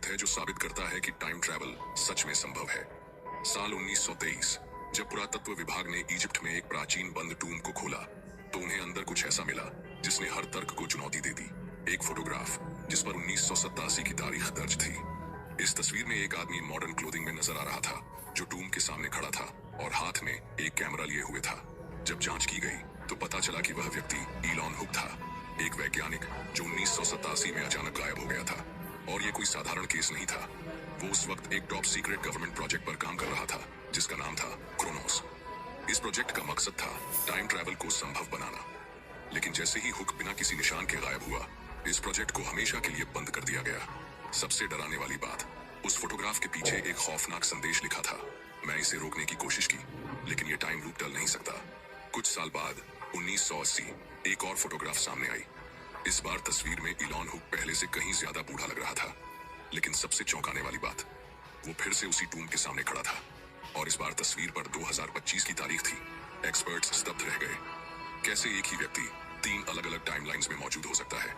सबूत है जो साबित करता है कि टाइम ट्रैवल सच में संभव है। साल 1923, जब पुरातत्व विभाग ने इजिप्ट में एक प्राचीन बंद टूम को खोला, तो उन्हें अंदर कुछ ऐसा मिला जिसने हर तर्क को चुनौती दे दी। एक फोटोग्राफ जिस पर 1987 की तारीख दर्ज थी। इस तस्वीर में एक आदमी मॉडर्न क्लोथिंग में नजर आ रहा था, जो टूम के सामने खड़ा था और हाथ में एक कैमरा लिए हुए था। जब जांच की गई तो पता चला कि वह व्यक्ति इलॉन हुक था, एक वैज्ञानिक जो 1987 में अचानक गायब हो गया था। और ये कोई साधारण केस नहीं था। वो उस वक्त एक टॉप सीक्रेट गवर्नमेंट प्रोजेक्ट पर काम कर रहा था, जिसका नाम था क्रोनोस। इस प्रोजेक्ट का मकसद था टाइम ट्रैवल को संभव बनाना। लेकिन जैसे ही हुक बिना किसी निशान के गायब हुआ, इस प्रोजेक्ट को हमेशा के लिए बंद कर दिया गया। सबसे डराने वाली बात, उस फोटोग्राफ के पीछे एक खौफनाक संदेश लिखा था। मैं इसे रोकने की कोशिश की, लेकिन ये टाइम लूप टल नहीं सकता। कुछ साल बाद 1980 एक और फोटोग्राफ सामने आई। इस बार तस्वीर में इलॉन हुक पहले से कहीं ज्यादा बूढ़ा लग रहा था। लेकिन सबसे चौंकाने वाली बात, वो फिर से उसी टूम के सामने खड़ा था और इस बार तस्वीर पर 2025 की तारीख थी। एक्सपर्ट्स स्तब्ध रह गए। कैसे एक ही व्यक्ति 3 अलग अलग टाइमलाइंस में मौजूद हो सकता है?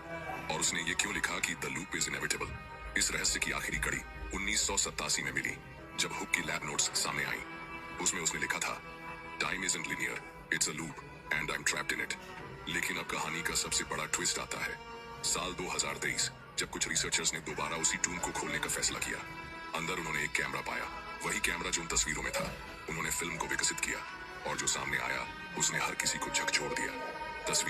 और उसने ये क्यों लिखा कि द लूप इज इनएविटेबल? इस रहस्य की आखिरी कड़ी 1987 में मिली, जब हुक की लैब नोट्स सामने आई। उसमें उसने लिखा था, time isn't linear, it's a loop and I am trapped in it. लेकिन अब कहानी का सबसे बड़ा ट्विस्ट आता है। साल 2023, जब कुछ रिसर्चर्स ने दोबारा उसी टूम को खोलने का फैसला किया। अंदर उन्होंने एक कैमरा पाया, वही कैमरा जो उन तस्वीरों में था। उन्होंने फिल्म को विकसित किया और जो सामने आया उसने हर किसी को झकझोर दिया। तस्वीर